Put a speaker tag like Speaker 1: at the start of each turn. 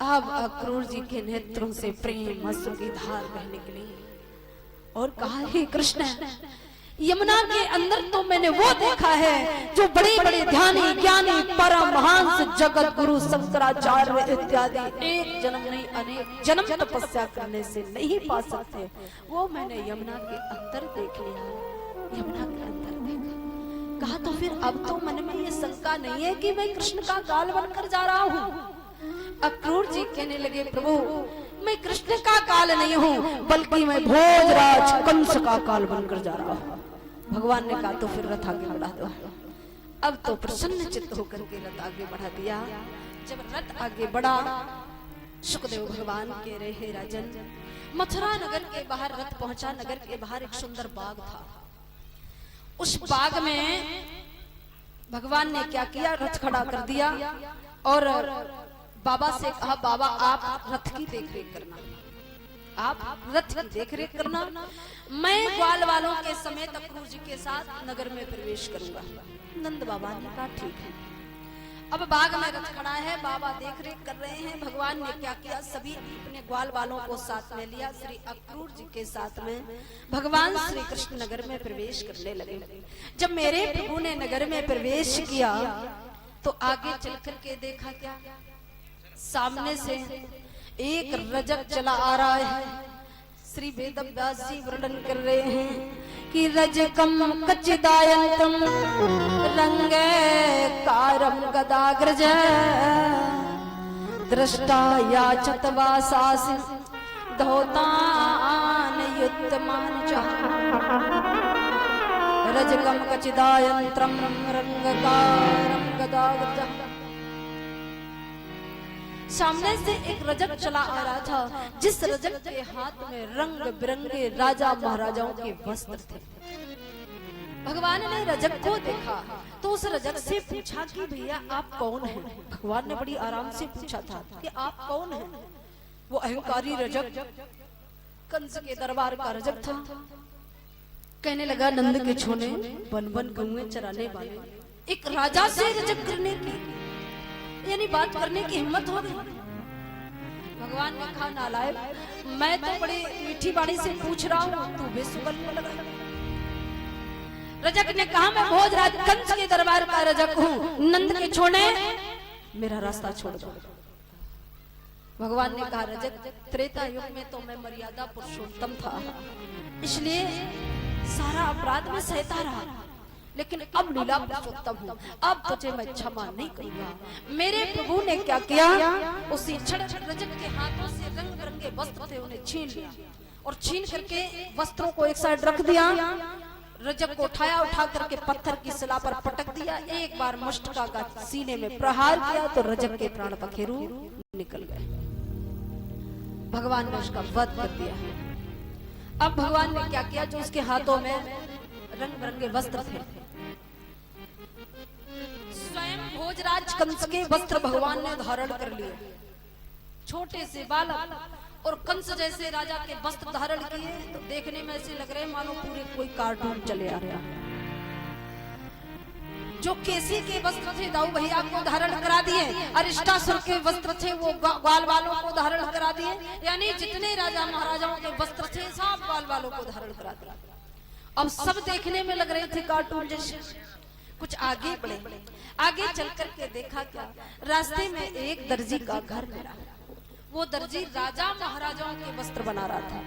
Speaker 1: अब अक्रूर जी के नेत्रों से प्रेम आंसू की धार बह निकली और कहा, हे कृष्ण, यमुना के अंदर तो मैंने वो देखा है जो बड़े बड़े ध्यानी ज्ञानी परमहंस जगत गुरु शंकराचार्य इत्यादि एक जन्म नहीं अनेक जन्म तपस्या करने से नहीं पा सकते, वो मैंने यमुना के अंदर देख लिया। यमुना के अंदर देखा। कहा, तो फिर अब तो मन में ये शंका नहीं है कि मैं कृष्ण का गाल बनकर जा रहा हूँ। अक्रूर जी कहने लगे, प्रभु मैं कृष्ण का काल नहीं हूँ, बल्कि मैं भोजराज कंस का काल बनकर जा रहा हूँ। भगवान ने कहा, तो फिर रथ आगे बढ़ा दो। अब तो प्रसन्न चित्त होकर के रथ आगे बढ़ा दिया। जब रथ आगे बढ़ा, सुखदेव भगवान कह रहे, हे राजन, मथुरा नगर के बाहर रथ पहुंचा। नगर के बाहर एक सुंदर बाग था। उस बाग में भगवान ने क्या किया, रथ खड़ा कर दिया और बाबा से कहा, बाबा आप रथ की देखरेख करना, आप रथ की देखरेख करना, मैं ग्वाल वालों के समेत अक्रूर जी के साथ नगर में प्रवेश करूंगा। नंद बाबा ने कहा, ठीक है। अब बाग में रथ खड़ा है, बाबा देखरेख कर रहे हैं। भगवान ने क्या किया, सभी अपने ग्वाल वालों को साथ में लिया। श्री अक्रूर जी के साथ में भगवान श्री कृष्ण नगर में प्रवेश करने लगे। जब मेरे प्रभु ने नगर में प्रवेश किया तो आगे चल करके देखा, क्या सामने से एक रजक चला आ रहा है। श्री वेदव्यास जी वर्णन कर रहे हैं कि रजकम कच्चिदायंतम रंगे कारम गदाग्रज दृष्टा याचत वासासि धौतान युद्धमान रजकम कच्चिदायंतम रंगकारम गदाग्रज। सामने से एक रजक चला आ रहा था, जिस रजक के हाथ में रंग बिरंगे राजा महाराजाओं के वस्त्र थे। भगवान ने रजक को देखा तो उस रजक से पूछा कि भैया आप कौन हैं। भगवान ने बड़ी आराम से पूछा था कि आप कौन हैं। वो अहंकारी रजक कंस के दरबार का रजक था। कहने लगा, नंद के छोने बन बन गौएं चराने वाले एक राजा से रजक करने की यानी बात करने की हिम्मत हो गई। भगवान ने कहा, नालायक, मैं तो बड़ी मीठी बाणी से पूछ रहा हूँ, तू बेसुगल में लगा। रजक ने कहा, मैं भोजराज कंस के दरबार का रजक हूँ, नंद के छोड़े मेरा रास्ता छोड़ दो। भगवान ने कहा, रजक, त्रेता युग में तो मैं मर्यादा पुरुषोत्तम था, इसलिए सारा अपराध में सहता रहा, लेकिन अब लीला पुरुषोत्तम हूँ, अब तुझे मैं क्षमा नहीं करूंगा। मेरे प्रभु ने क्या किया, उसी क्षण रजक के हाथों से रंग बिरंगे वस्त्र थे उन्हें छीन लिया और छीन करके वस्त्रों को एक साइड रख दिया। रजक को उठाया, उठा करके पत्थर की शिला पर पटक दिया। एक बार मुष्टिका का सीने में प्रहार किया तो रजक के प्राण पखेरु निकल गए। भगवान ने उसका वध कर दिया। अब भगवान ने क्या किया, जो उसके हाथों में रंग बिरंगे वस्त्र थे, स्वयं भोजराज कंस के वस्त्र भगवान ने धारण कर लिए। छोटे से बालक और कंस जैसे राजा के वस्त्र धारण किए तो देखने में ऐसे लग रहे मानो पूरे कोई कार्टून चले आ रहा। जो केसी के वस्त्र थे दाऊ भैया को धारण करा दिए, अरिष्टासुर के वस्त्र थे वो ग्वाल वालों को धारण करा दिए। यानी जितने राजा महाराजाओं के वस्त्र थे सब ग्वाल वालों को धारण करा दिया। अब सब देखने में लग रहे थे कार्टून जैसे। कुछ आगे बढ़े, आगे चल करके देखा, क्या रास्ते में एक दर्जी का घर मिला। वो दर्जी राजा महाराजाओं के वस्त्र बना रहा था।